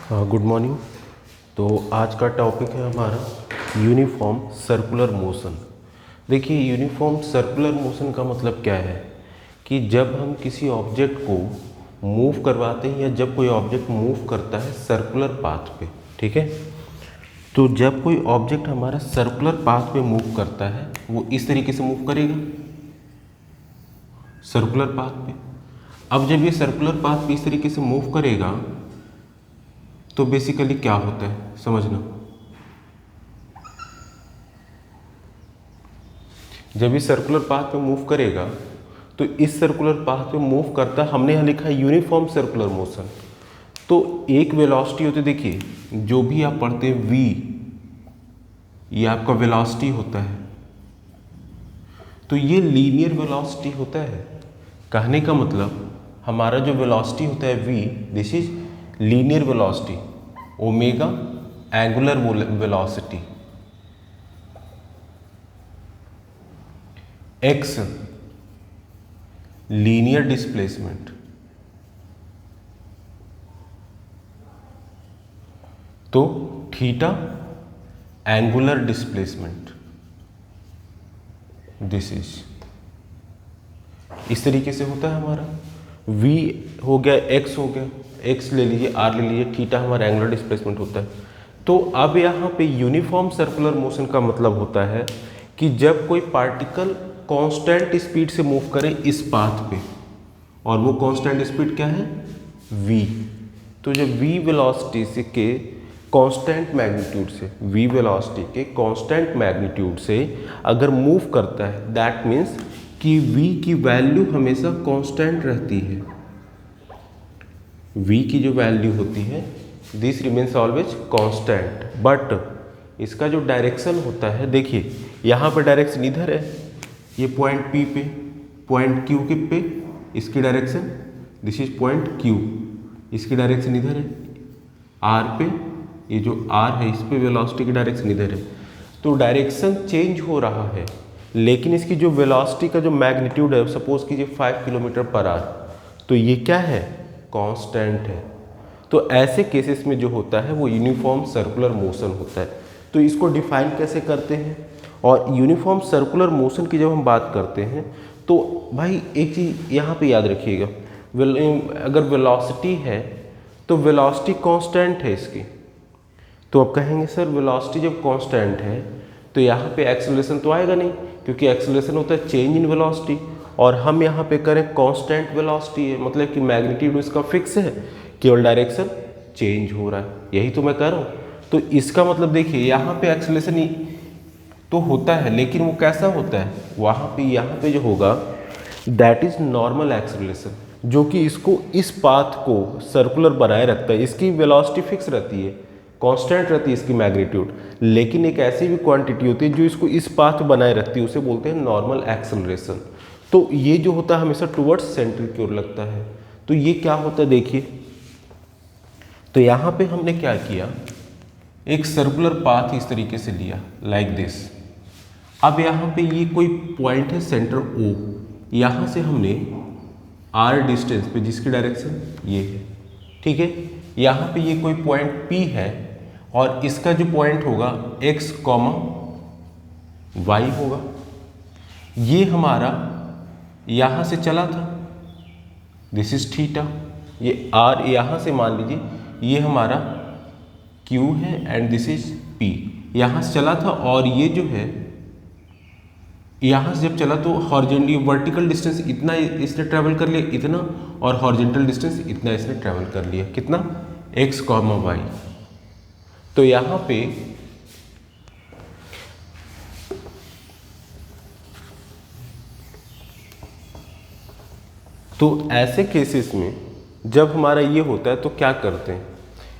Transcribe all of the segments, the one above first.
Good morning. तो आज का टॉपिक है हमारा यूनिफॉर्म सर्कुलर मोशन। देखिए, यूनिफॉर्म सर्कुलर मोशन का मतलब क्या है कि जब हम किसी ऑब्जेक्ट को मूव करवाते हैं या जब कोई ऑब्जेक्ट मूव करता है सर्कुलर पाथ पे, ठीक है। तो जब कोई ऑब्जेक्ट हमारा सर्कुलर पाथ पे मूव करता है वो इस तरीके से मूव करेगा सर्कुलर पाथ पे। अब जब ये सर्कुलर पाथ पे इस तरीके से मूव करेगा तो बेसिकली क्या होता है समझना। जब ये सर्कुलर पाथ पे मूव करेगा तो इस सर्कुलर पाथ पे मूव करता, हमने यहाँ लिखा है यूनिफॉर्म सर्कुलर मोशन। तो एक वेलोसिटी होती है, देखिए जो भी आप पढ़ते हैं v, ये आपका वेलोसिटी होता है। तो ये लीनियर वेलोसिटी होता है। कहने का मतलब हमारा जो वेलोसिटी होता है v, this is linear velocity. Omega angular velocity, x linear displacement, तो theta angular displacement. This is इस तरीके से होता है हमारा। v हो गया, x हो गया, x ले लीजिए, r ले लीजिए, थीटा हमारा एंगुलर डिस्प्लेसमेंट होता है। तो अब यहाँ पे यूनिफॉर्म सर्कुलर मोशन का मतलब होता है कि जब कोई पार्टिकल कांस्टेंट स्पीड से मूव करे इस पाथ पे, और वो कांस्टेंट स्पीड क्या है v। तो जब v वेलोसिटी से के कांस्टेंट मैग्नीट्यूड से, v वेलोसिटी के कांस्टेंट मैग्नीट्यूड से अगर मूव करता है, दैट मीन्स कि v की वैल्यू हमेशा कांस्टेंट रहती है। v की जो वैल्यू होती है this remains always constant, but इसका जो डायरेक्शन होता है, देखिए यहाँ पर डायरेक्शन इधर है, ये पॉइंट P पे, पॉइंट Q के पे इसकी direction, this is point Q, इसकी डायरेक्शन इधर है, R पे ये जो R है इस पे वेलोसिटी की डायरेक्शन इधर है। तो डायरेक्शन चेंज हो रहा है लेकिन इसकी जो वेलोसिटी का जो मैग्नीट्यूड है, सपोज कीजिए 5 किलोमीटर पर आवर, तो ये क्या है कांस्टेंट है। तो ऐसे केसेस में जो होता है वो यूनिफॉर्म सर्कुलर मोशन होता है। तो इसको डिफाइन कैसे करते हैं, और यूनिफॉर्म सर्कुलर मोशन की जब हम बात करते हैं तो भाई एक चीज़ यहाँ पे याद रखिएगा, अगर वेलोसिटी है तो वेलोसिटी कांस्टेंट है इसकी। तो आप कहेंगे सर वेलोसिटी जब कांस्टेंट है तो यहाँ पे एक्सेलरेशन तो आएगा नहीं, क्योंकि एक्सेलरेशन होता है चेंज इन वेलोसिटी, और हम यहाँ पे करें कांस्टेंट वेलोसिटी है, मतलब कि मैग्नीट्यूड इसका फिक्स है, केवल डायरेक्शन चेंज हो रहा है, यही तो मैं कह रहा हूँ। तो इसका मतलब देखिए यहाँ पे एक्सेलरेशन ही तो होता है, लेकिन वो कैसा होता है, वहाँ पे यहाँ पे जो होगा दैट इज नॉर्मल एक्सेलरेशन, जो कि इसको इस पाथ को सर्कुलर बनाए रखता है। इसकी वेलोसिटी फिक्स रहती है, कांस्टेंट रहती है इसकी मैग्नीट्यूड, लेकिन एक ऐसी भी क्वांटिटी होती है जो इसको इस पाथ बनाए रखती है, उसे बोलते हैं नॉर्मल एक्सेलरेशन। तो ये जो होता है हमेशा टुवर्ड्स सेंटर की ओर लगता है। तो ये क्या होता है देखिए, तो यहाँ पे हमने क्या किया, एक सर्कुलर पाथ इस तरीके से लिया लाइक दिस। अब यहाँ पे ये कोई पॉइंट है सेंटर O, यहाँ से हमने R डिस्टेंस पे, जिसकी डायरेक्शन ये है, ठीक है, यहाँ पे ये कोई पॉइंट P है और इसका जो पॉइंट होगा x, y होगा। ये हमारा यहाँ से चला था, दिस इज थीटा, ये R यहाँ से मान लीजिए ये हमारा Q है एंड दिस इज P, यहाँ से चला था, और ये जो है यहाँ से जब चला तो हॉरिजॉन्टली वर्टिकल डिस्टेंस इतना इसने ट्रैवल कर लिया, इतना, और हॉरिजॉन्टल डिस्टेंस इतना इसने ट्रैवल कर लिया, कितना x, y। तो यहाँ पे तो ऐसे केसेस में जब हमारा ये होता है तो क्या करते हैं,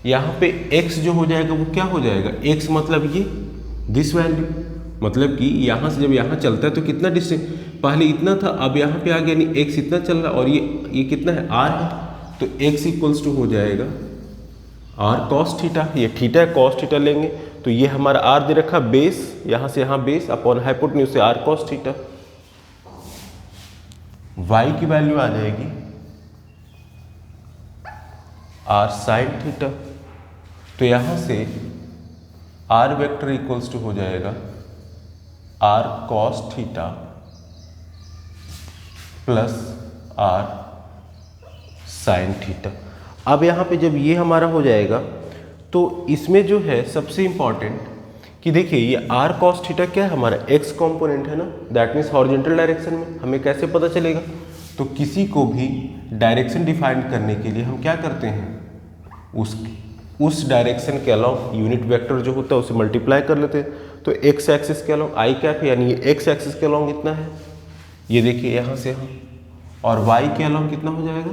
यहाँ पे x जो हो जाएगा वो क्या हो जाएगा, x मतलब ये दिस वैल्यू, मतलब कि यहाँ से जब यहाँ चलता है तो कितना डिस्टेंस, पहले इतना था अब यहाँ पे आ गया, यानी x इतना चल रहा है, और ये कितना है r है, तो x इक्वल्स टू हो जाएगा r cos थीटा, ये थीटा है cos थीटा लेंगे तो ये हमारा r दे रखा बेस, यहाँ से यहाँ बेस अपॉन हाइपोटेन्यूज से r cos थीटा। y की वैल्यू आ जाएगी r sin थीटा, तो यहाँ से आर वेक्टर इक्वल्स टू हो जाएगा R cos theta plus R sine theta. अब यहाँ पे जब ये हमारा हो जाएगा तो इसमें जो है सबसे इम्पॉर्टेंट कि देखिए ये आर कॉस थीटा क्या है, हमारा एक्स कंपोनेंट है ना, दैट मीन्स हॉरिजॉन्टल डायरेक्शन में। हमें कैसे पता चलेगा? तो किसी को भी डायरेक्शन डिफाइन करने के लिए हम क्या करते हैं, उस डायरेक्शन के अलाउ यूनिट वेक्टर जो होता है उसे मल्टीप्लाई कर लेते हैं। तो एक्स एक्सिस के अलाउ आई कैप यानी ये एक्स एक्सिस के अलाउ कितना है, ये देखिए यहाँ से हम, और वाई के अलाउ कितना हो जाएगा,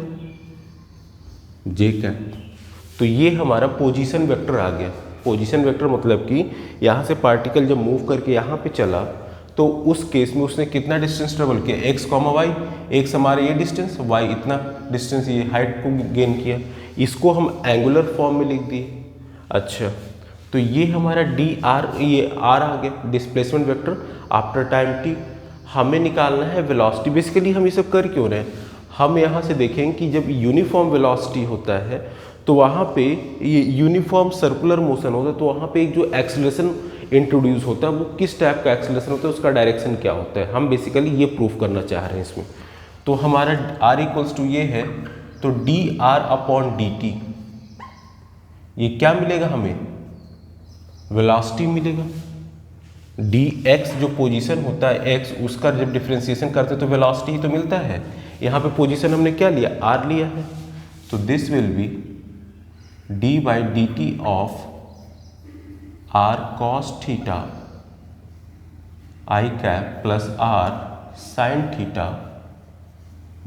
जे कैप। तो ये हमारा पोजीशन वेक्टर आ गया। पोजीशन वेक्टर मतलब कि यहाँ से पार्टिकल जब मूव करके यहाँ पे चला तो उस केस में उसने कितना डिस्टेंस ट्रेवल किया, एक्स कॉमा वाई। एक्स हमारा ये डिस्टेंस, वाई इतना डिस्टेंस, ये हाइट को गेन किया। इसको हम एंगुलर फॉर्म में लिख दिए। अच्छा, तो ये हमारा डी आर, ये आर आ गया displacement vector after time T. हमें निकालना है वेलोसिटी। बेसिकली हम ये सब कर क्यों रहे हैं, हम यहाँ से देखेंगे कि जब यूनिफॉर्म वेलोसिटी होता है तो वहाँ पे ये यूनिफॉर्म सर्कुलर मोशन होता है, तो वहाँ पे एक जो एक्सेलरेशन इंट्रोड्यूस होता है वो किस टाइप का एक्सेलरेशन होता है, उसका डायरेक्शन क्या होता है, हम बेसिकली ये प्रूफ करना चाह रहे हैं इसमें। तो हमारा r इक्वल्स टू ये है, तो D R upon D T, ये क्या मिलेगा हमें, वेलोसिटी मिलेगा। डी एक्स जो पोजीशन होता है एक्स, उसका जब डिफ्रेंसिएशन करते हैं तो वेलोसिटी ही तो मिलता है। यहाँ पे पोजीशन हमने क्या लिया, आर लिया है। तो this will be D by D T of R cos theta I cap plus R sine theta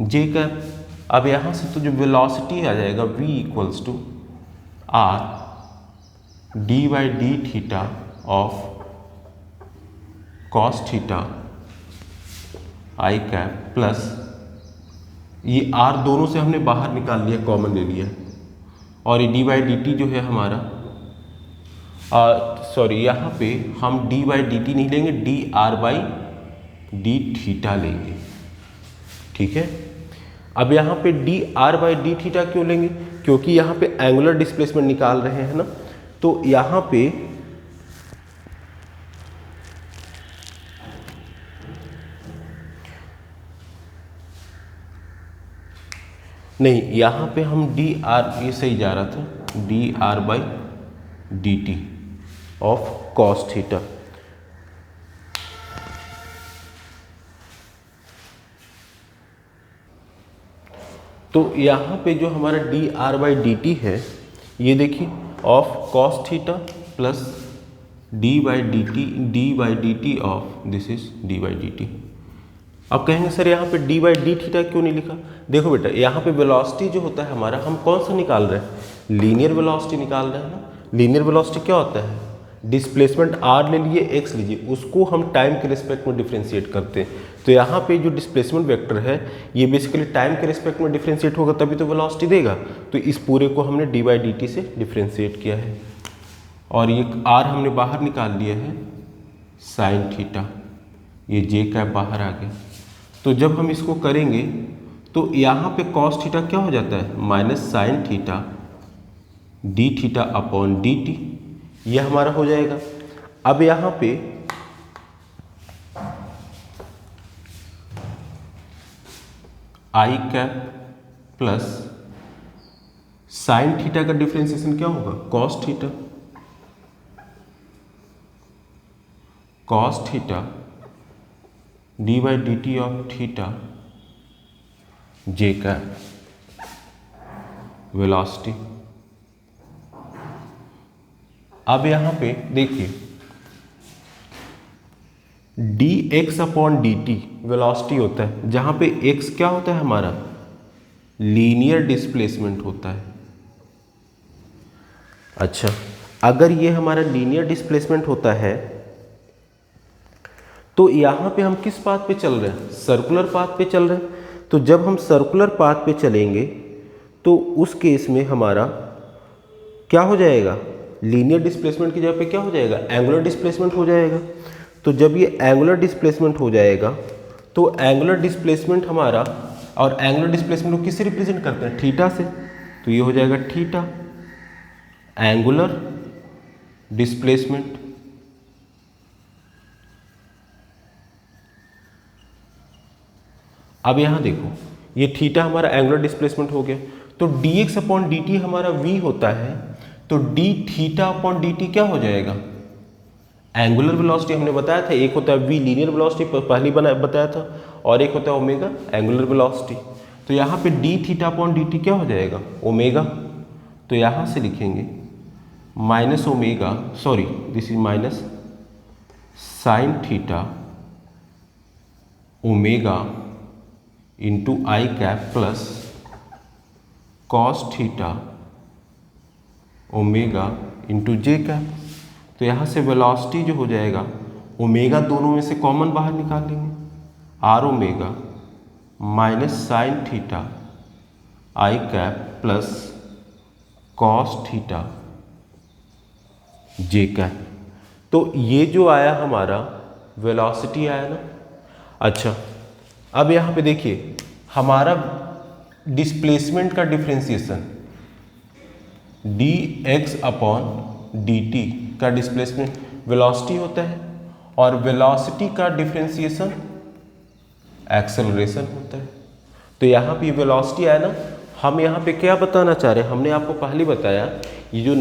J cap. अब यहाँ से तो जो वेलोसिटी आ जाएगा v equals to R D by D theta of cos theta I cap plus ये r दोनों से हमने बाहर निकाल लिया, कॉमन ले लिया, और ये डी बाई डी टी जो है हमारा, सॉरी यहाँ पे हम डी बाई डी टी नहीं लेंगे, D R by D theta लेंगे। ठीक है, अब यहाँ पे D R by D theta क्यों लेंगे, क्योंकि यहाँ पे एंगुलर डिस्प्लेसमेंट निकाल रहे हैं ना। तो यहाँ पे नहीं, यहाँ पे हम डी आर, ये सही जा रहा था, D R by D T of cos theta. तो यहाँ पे जो हमारा D R by D T है, ये देखिए of cos theta plus D by D T of this is D by D T. अब कहेंगे सर यहाँ पे डी बाई डी थीटा क्यों नहीं लिखा? देखो बेटा, यहाँ पे वेलोसिटी जो होता है हमारा, हम कौन सा निकाल रहे हैं, लीनियर वेलोसिटी निकाल रहे हैं ना। लीनियर वेलोसिटी क्या होता है, डिस्प्लेसमेंट r ले लिए, x लीजिए, उसको हम टाइम के रिस्पेक्ट में डिफ्रेंशिएट करते हैं। तो यहाँ पे जो डिस्प्लेसमेंट वेक्टर है ये बेसिकली टाइम के रिस्पेक्ट में डिफ्रेंशिएट होगा तभी तो वेलोसिटी देगा। तो इस पूरे को हमने डी बाई डी टी से डिफ्रेंशिएट किया है, और ये r हमने बाहर निकाल लिया है साइन थीटा, ये जे कैप बाहर आ गया। तो जब हम इसको करेंगे तो यहाँ पे कॉस थीटा क्या हो जाता है, minus sine theta D theta upon D T, यह हमारा हो जाएगा। अब यहाँ पे आई कैप प्लस साइन थीटा का डिफ्रेंसिएशन क्या होगा, cos theta, cos theta D by D T of theta J cap velocity. अब यहाँ पे देखिए D x upon D T velocity होता है, जहाँ पे एक्स क्या होता है हमारा, लीनियर डिस्प्लेसमेंट होता है। अच्छा, अगर ये हमारा लीनियर डिस्प्लेसमेंट होता है तो यहाँ पे हम किस पाथ पे चल रहे हैं, सर्कुलर पाथ पे चल रहे हैं। तो जब हम सर्कुलर पाथ पे चलेंगे तो उस केस में हमारा क्या हो जाएगा, लीनियर डिस्प्लेसमेंट की जगह पे क्या हो जाएगा, एंगुलर डिस्प्लेसमेंट हो जाएगा। तो जब ये एंगुलर डिस्प्लेसमेंट हो जाएगा तो एंगुलर डिस्प्लेसमेंट हमारा, और एंगुलर डिस्प्लेसमेंट को किससे रिप्रेजेंट करते हैं, थीटा से। तो ये हो जाएगा थीटा एंगुलर डिस्प्लेसमेंट अब यहाँ देखो ये थीटा हमारा एंगुलर डिस्प्लेसमेंट हो गया, तो dx अपॉन dt हमारा v होता है, तो d थीटा अपॉन dt क्या हो जाएगा? एंगुलर वेलोसिटी हमने बताया था, एक होता है v लीनियर वेलोसिटी पहले बताया था, और एक होता है ओमेगा एंगुलर वेलोसिटी। तो यहाँ पे d थीटा अपॉन dt क्या हो जाएगा? ओमेगा। तो यहाँ से लिखेंगे minus omega, sorry this is minus sine theta omega into I cap plus cos theta omega into J cap. तो यहाँ से वेलोसिटी जो हो जाएगा, ओमेगा दोनों में से कॉमन बाहर निकाल लेंगे, R omega minus sine theta I cap plus cos theta J cap. तो ये जो आया हमारा वेलोसिटी आया ना। अच्छा अब यहाँ पे देखिए हमारा डिस्प्लेसमेंट का डिफ्रेंसिएशन dx अपॉन dt का डिस्प्लेसमेंट वेलोसिटी होता है, और वेलोसिटी का डिफ्रेंसिएशन एक्सेलरेशन होता है। तो यहाँ पे वेलोसिटी आया ना, हम यहाँ पे क्या बताना चाह रहे हैं, हमने आपको पहले बताया ये जो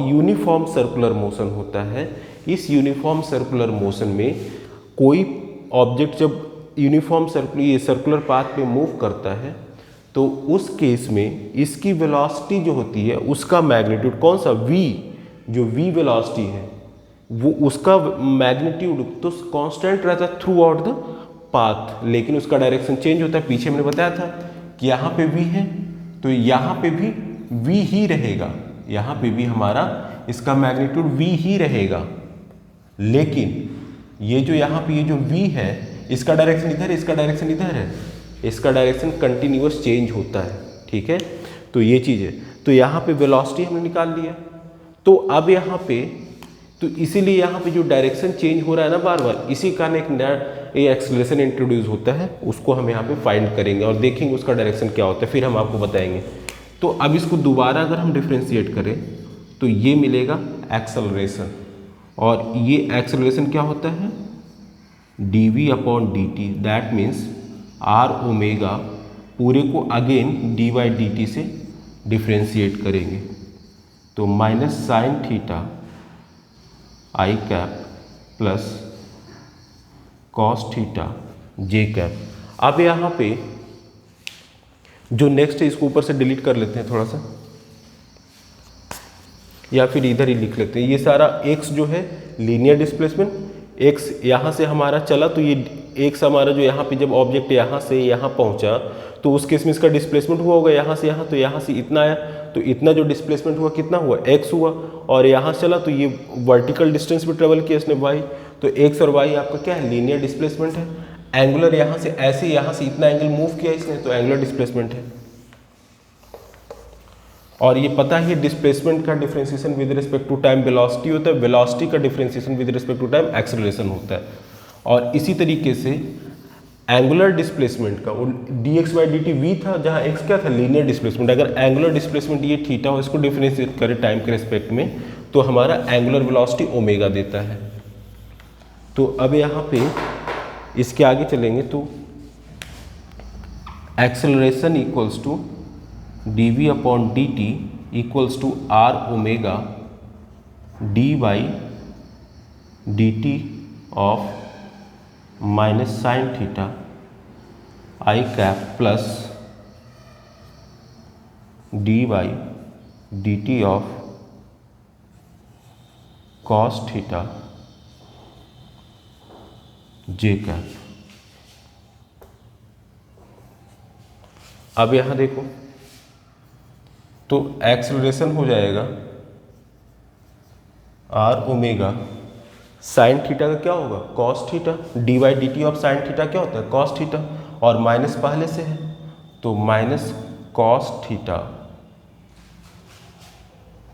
यूनिफॉर्म सर्कुलर मोशन होता है, इस यूनिफॉर्म सर्कुलर मोशन में कोई ऑब्जेक्ट जब यूनिफॉर्म सर्कुलर पाथ पे मूव करता है तो उस केस में इसकी वेलोसिटी जो होती है उसका मैग्नीट्यूड कौन सा, v, जो v वेलोसिटी है वो उसका मैग्नीट्यूड तो कांस्टेंट रहता है थ्रू आउट द पाथ, लेकिन उसका डायरेक्शन चेंज होता है। पीछे मैंने बताया था कि यहाँ पे v है तो यहाँ पे भी v ही रहेगा, यहाँ पे भी हमारा इसका मैग्नीट्यूड v ही रहेगा, लेकिन ये जो यहाँ पे ये जो v है इसका डायरेक्शन इधर है, इसका डायरेक्शन इधर है, इसका डायरेक्शन कंटिन्यूअस चेंज होता है। ठीक है, तो ये चीज़ है। तो यहाँ पे वेलोसिटी हमने निकाल लिया। तो अब यहाँ पे तो इसीलिए यहाँ पे जो डायरेक्शन चेंज हो रहा है ना बार बार, इसी कारण एक नया एक्सेलरेशन इंट्रोड्यूस होता है, उसको हम यहाँ पे फाइंड करेंगे और देखेंगे उसका डायरेक्शन क्या होता है, फिर हम आपको बताएंगे। तो अब इसको दोबारा अगर हम डिफ्रेंशिएट करें तो ये मिलेगा एक्सेलरेशन, और ये एक्सेलरेशन क्या होता है, dv upon dt, that means R omega पूरे को again D by D T से डिफ्रेंशिएट करेंगे, तो minus sine theta I cap plus cos theta J cap. अब यहाँ पे जो नेक्स्ट है इसको ऊपर से डिलीट कर लेते हैं थोड़ा सा, या फिर इधर ही लिख लेते हैं। ये सारा x जो है लीनियर डिस्प्लेसमेंट, x यहाँ से हमारा चला तो ये x हमारा जो यहाँ पे जब ऑब्जेक्ट यहाँ से यहाँ पहुँचा तो उस केस में इसका डिस्प्लेसमेंट हुआ होगा यहाँ से यहाँ, तो यहाँ से इतना आया, तो इतना जो डिस्प्लेसमेंट हुआ कितना हुआ, x हुआ, और यहाँ चला तो ये वर्टिकल डिस्टेंस भी ट्रेवल किया इसने y, तो x और y आपका क्या है, लीनियर डिस्प्लेसमेंट है। एंगुलर यहाँ से ऐसे यहाँ से इतना एंगल मूव किया इसने, तो एंगुलर डिस्प्लेसमेंट है। और ये पता है डिस्प्लेसमेंट का differentiation with respect to time velocity होता है, वेलोसिटी का differentiation with respect to time acceleration होता है। और इसी तरीके से एंगुलर डिस्प्लेसमेंट का dx बाई dt v था, जहाँ x क्या था, लीनियर डिस्प्लेसमेंट। अगर एंगुलर डिस्प्लेसमेंट ये थीटा हो, इसको डिफरेंशिएट करें टाइम के रिस्पेक्ट में, तो हमारा एंगुलर वेलोसिटी ओमेगा देता है। तो अब यहाँ पे इसके आगे चलेंगे तो acceleration equals to dv upon dt equals to R omega D by D T of minus sine theta I cap plus D by D T of cos theta J cap. अब यहाँ देखो तो एक्सेलरेशन हो जाएगा are omega sine theta का क्या होगा, cos theta, D by D T of sine theta क्या होता है, कॉस थीटा, और माइनस पहले से है तो माइनस कॉस थीटा।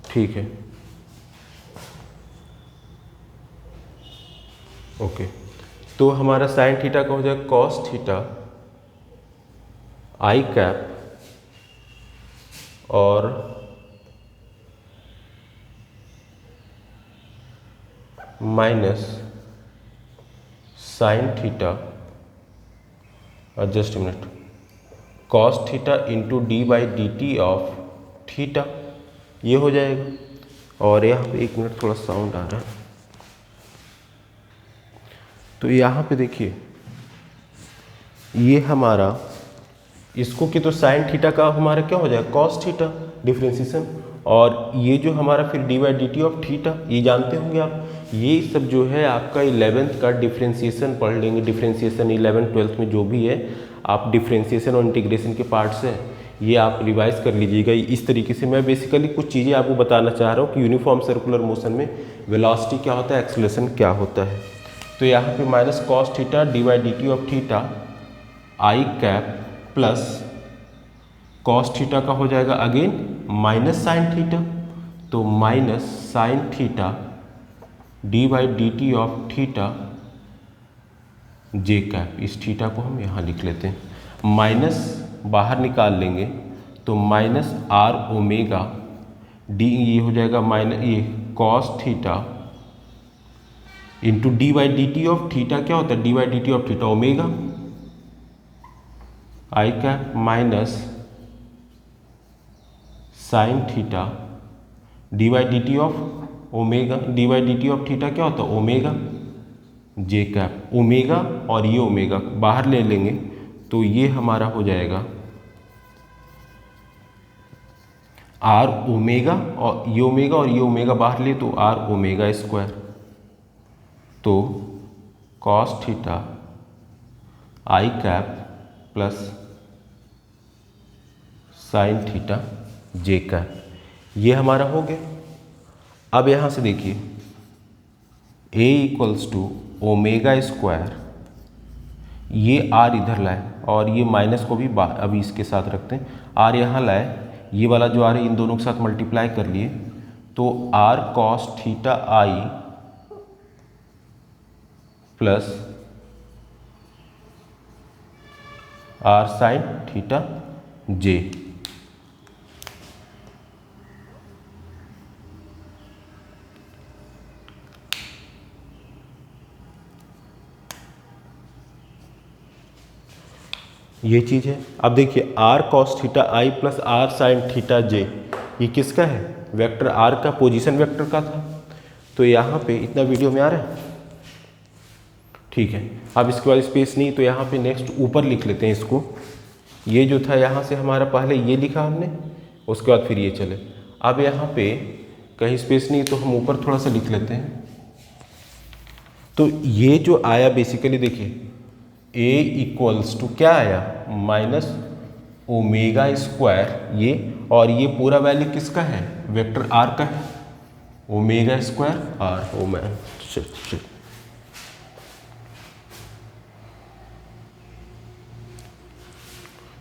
ठीक है, ओके। तो हमारा साइन थीटा का हो जाएगा कॉस थीटा आई कैप और माइनस साइन थीटा और just minute cos theta into D by D T of theta, ये हो जाएगा। और यहाँ पे 1 मिनट थोड़ा साउंड आ रहा है, तो यहाँ पे देखिए ये हमारा इसको कि तो साइन थीटा का हमारा क्या हो जाएगा कॉस थीटा डिफ्रेंसिएशन, और ये जो हमारा फिर D by D T of theta, ये जानते होंगे आप। ये सब जो है आपका 11th का डिफ्रेंसिएशन पढ़ लेंगे। डिफ्रेंसिएशन 11th 12th में जो भी है आप डिफ्रेंसिएशन और इंटीग्रेशन के पार्ट्स हैं, ये आप रिवाइज कर लीजिएगा। इस तरीके से मैं बेसिकली कुछ चीज़ें आपको बताना चाह रहा हूँ कि यूनिफॉर्म सर्कुलर मोशन में वेलोसिटी क्या होता है, एक्सेलरेशन क्या होता है। तो यहाँ पे minus cos theta D by D T of theta I cap plus cos theta का हो जाएगा अगेन माइनस साइन थीटा, तो minus sine theta D by D T of theta J cap. इस थीटा को हम यहाँ लिख लेते हैं, माइनस बाहर निकाल लेंगे तो माइनस आर ओमेगा डी, ये हो जाएगा माइनस ये cos theta into D by D T of theta क्या होता है, D by D T of theta omega I cap minus sine theta D by D T of omega, D by D T of theta क्या होता है omega जे cap. Omega और ये omega बाहर ले लेंगे तो ये हमारा हो जाएगा आर ओमेगा, और ये ओमेगा बाहर ले तो आर ओमेगा स्क्वायर, तो cos theta I cap plus sine theta J cap, ये हमारा हो गया। अब यहाँ से देखिए A equals to omega square, ये आर इधर लाए और ये माइनस को भी अभी इसके साथ रखते हैं, आर यहाँ लाए, ये वाला जो आर है इन दोनों के साथ मल्टीप्लाई कर लिए, तो R cos theta I plus R sine theta J. ये चीज़ है। अब देखिए R cos theta I plus R sine theta J, ये किसका है, वेक्टर आर का, पोजीशन वेक्टर का था। तो यहाँ पे इतना वीडियो में आ रहा है, ठीक है। अब इसके बाद स्पेस नहीं, तो यहाँ पे नेक्स्ट ऊपर लिख लेते हैं इसको। ये जो था यहाँ से हमारा पहले ये लिखा हमने, उसके बाद फिर ये चले। अब यहाँ पे कहीं स्पेस नहीं तो हम ऊपर थोड़ा सा लिख लेते हैं। तो ये जो आया बेसिकली देखिए A इक्वल्स टू क्या आया, माइनस ओमेगा स्क्वायर ये, और ये पूरा वैल्यू किसका है, वेक्टर आर का है, omega square R. Omega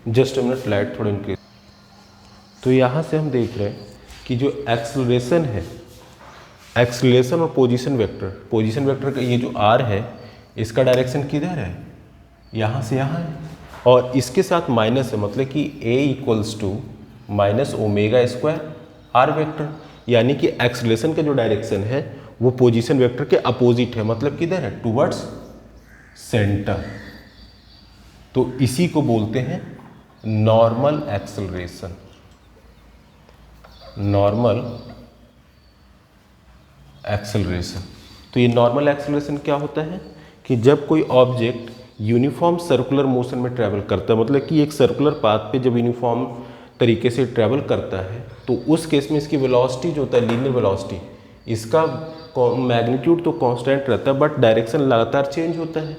just minute, light थोड़ा इंक्रीज। तो यहाँ से हम देख रहे हैं कि जो एक्सेलरेशन है, एक्सेलरेशन और पोजीशन वेक्टर का ये जो आर है, इसका डायरेक्शन किधर है, यहाँ से यहाँ है, और इसके साथ माइनस है, मतलब कि A equals to minus omega square R vector, यानी कि एक्सेलरेशन का जो डायरेक्शन है वो पोजीशन वेक्टर के अपोजिट है, मतलब किधर है, टुवर्ड्स सेंटर। तो इसी को बोलते हैं नॉर्मल एक्सेलरेशन। नॉर्मल एक्सेलरेशन, तो ये नॉर्मल एक्सेलरेशन क्या होता है कि जब कोई ऑब्जेक्ट यूनिफॉर्म सर्कुलर मोशन में ट्रैवल करता है, मतलब कि एक सर्कुलर पाथ पे जब यूनिफॉर्म तरीके से ट्रैवल करता है, तो उस केस में इसकी वेलोसिटी जो होता है, लीनियर वेलोसिटी, इसका मैग्नीट्यूड तो कांस्टेंट रहता है, बट डायरेक्शन लगातार चेंज होता है।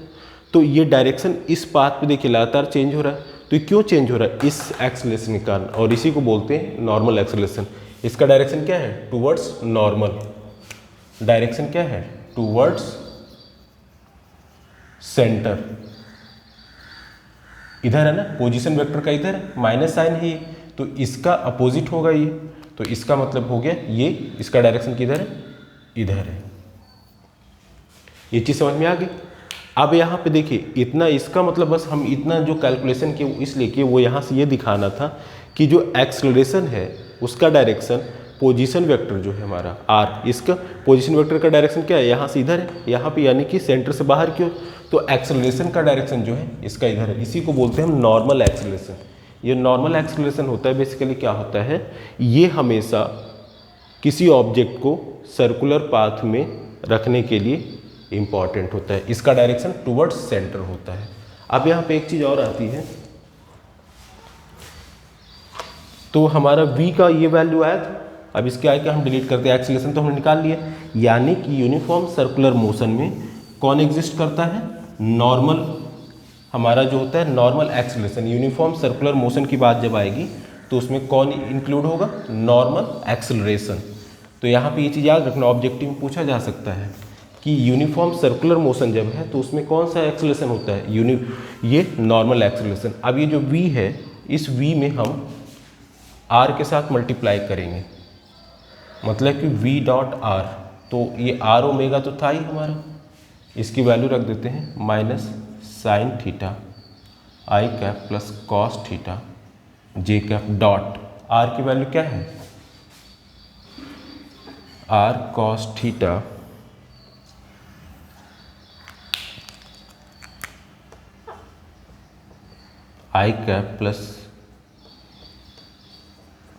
तो ये डायरेक्शन इस पाथ पे देखिए लगातार चेंज हो रहा है, तो ये क्यों चेंज हो रहा है, इस एक्सेलरेशन के कारण, और इसी को बोलते हैं नॉर्मल एक्सेलरेशन। इसका डायरेक्शन क्या है, टूवर्ड्स नॉर्मल, डायरेक्शन क्या है, टूवर्ड्स सेंटर। इधर है ना, पोजीशन वेक्टर का इधर माइनस साइन है ये, तो इसका अपोजिट होगा ये, तो इसका मतलब हो गया ये, इसका डायरेक्शन किधर है, इधर है। ये चीज़ समझ में आ गई। अब यहाँ पे देखिए इतना, इसका मतलब बस हम इतना जो कैलकुलेशन किए इसलिए कि वो यहाँ से ये दिखाना था कि जो एक्सेलरेशन है उसका डायरेक्शन पोजीशन वेक्टर जो है हमारा आर, इसका पोजीशन वेक्टर का डायरेक्शन क्या है, यहाँ से इधर है, यहाँ पे यानी कि सेंटर से बाहर की ओर, तो एक्सेलरेशन का डायरेक्शन जो है इसका इधर है, इसी को बोलते हैं हम नॉर्मल एक्सेलरेशन। ये नॉर्मल एक्सेलरेशन होता है बेसिकली क्या होता है, ये हमेशा किसी ऑब्जेक्ट को सर्कुलर पाथ में रखने के लिए इम्पॉर्टेंट होता है, इसका डायरेक्शन टुवर्ड्स सेंटर होता है। अब यहाँ पे एक चीज़ और आती है, तो हमारा v का ये वैल्यू आया था, अब इसके आगे हम डिलीट करते हैं, एक्सेलरेशन तो हमने निकाल लिया, यानी कि यूनिफॉर्म सर्कुलर मोशन में कौन एग्जिस्ट करता है, नॉर्मल, हमारा जो होता है normal acceleration. Uniform circular motion की बात जब आएगी तो उसमें कौन इंक्लूड होगा, नॉर्मल एक्सेलरेशन। तो यहाँ पे ये चीज़ याद रखना, ऑब्जेक्टिव में पूछा जा सकता है कि यूनिफॉर्म सर्कुलर मोशन जब है तो उसमें कौन सा एक्सेलरेशन होता है, ये नॉर्मल एक्सेलरेशन। अब ये जो v है, इस v में हम r के साथ मल्टीप्लाई करेंगे, मतलब कि v डॉट आर, तो ये r ओमेगा तो था ही हमारा, इसकी वैल्यू रख देते हैं minus sine theta I cap plus cos theta J cap dot r की वैल्यू क्या है, r cos theta I cap plus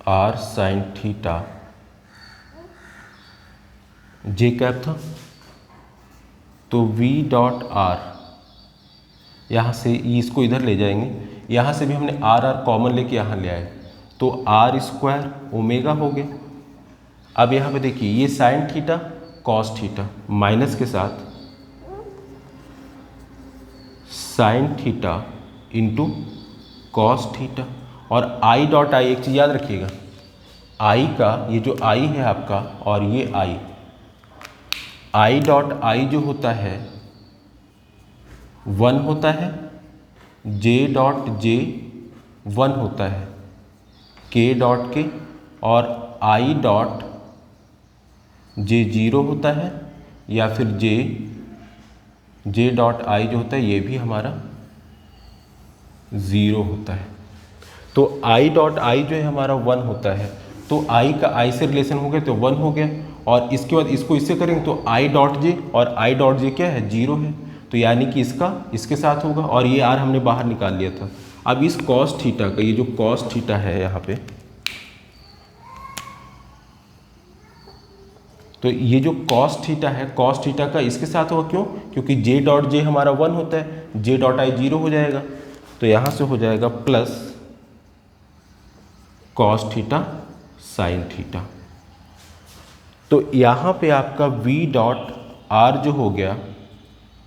R sine theta J cap था, तो v डॉट आर, यहाँ से इसको इधर ले जाएंगे, यहाँ से भी हमने आर कॉमन लेके यहाँ ले आए, तो आर स्क्वायर ओमेगा हो गया। अब यहाँ पे देखिए ये sine theta cos theta minus के साथ sine theta into cos theta, और आई डॉट आई, एक चीज़ याद रखिएगा, आई का ये जो आई है आपका और ये आई डॉट आई जो होता है 1 होता है, जे डॉट जे 1 होता है, के डॉट के, और आई डॉट जे 0 होता है, या फिर जे डॉट आई जो होता है ये भी हमारा 0 होता है। तो i डॉट आई जो है हमारा 1 होता है, तो i का i से रिलेशन हो गया तो 1 हो गया, और इसके बाद इसको इससे करेंगे तो i डॉट जे, और i डॉट जे क्या है, 0 है, तो यानी कि इसका इसके साथ होगा, और ये r हमने बाहर निकाल लिया था। अब इस कॉस थीटा का, ये जो कॉस थीटा है यहाँ पे, तो ये जो कॉस थीटा है, कॉस थीटा का इसके साथ होगा, क्यों, क्योंकि जे डॉट जे हमारा 1 होता है, जे डॉट आई 0 हो जाएगा, तो यहाँ से हो जाएगा plus cos theta sine theta. तो यहाँ पे आपका v डॉट आर जो हो गया,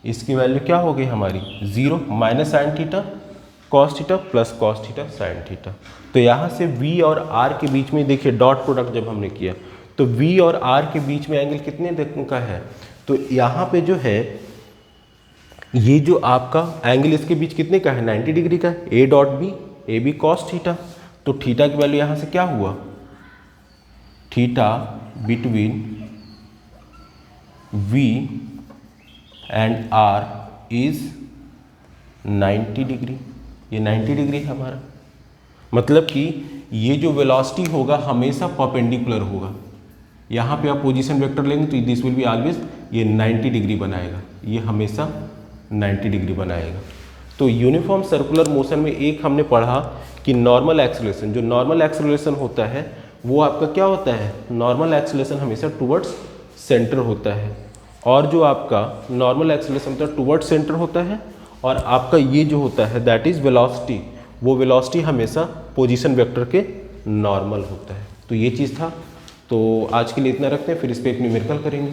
इसकी वैल्यू क्या हो गई हमारी 0, minus sine theta cos theta plus cos theta sine theta. तो यहाँ से v और r के बीच में देखिए डॉट प्रोडक्ट जब हमने किया तो v और r के बीच में एंगल कितने का है, तो यहाँ पे जो है ये जो आपका एंगल इसके बीच कितने का है, 90 डिग्री का, a dot B, A B cos theta. तो थीटा की वैल्यू यहाँ से क्या हुआ, theta between v and r is 90 degree, ये 90 डिग्री है हमारा, मतलब कि ये जो वेलोसिटी होगा हमेशा परपेंडिकुलर होगा। यहाँ पे आप पोजीशन वेक्टर लेंगे तो दिस विल बी ऑलवेज ये 90 डिग्री बनाएगा, ये हमेशा 90 डिग्री बनाएगा। तो यूनिफॉर्म सर्कुलर मोशन में एक हमने पढ़ा कि नॉर्मल एक्सेलरेशन, जो नॉर्मल एक्सेलरेशन होता है वो आपका क्या होता है, नॉर्मल एक्सेलरेशन हमेशा टुवर्ड्स सेंटर होता है, और जो आपका नॉर्मल एक्सेलरेशन होता है टुवर्ड्स सेंटर होता है, और आपका ये जो होता है दैट इज़ वेलोसिटी, वो वेलोसिटी हमेशा पोजीशन वेक्टर के नॉर्मल होता है। तो ये चीज़ था, तो आज के लिए इतना रखते हैं, फिर इस पर एक न्यूमेरिकल करेंगे।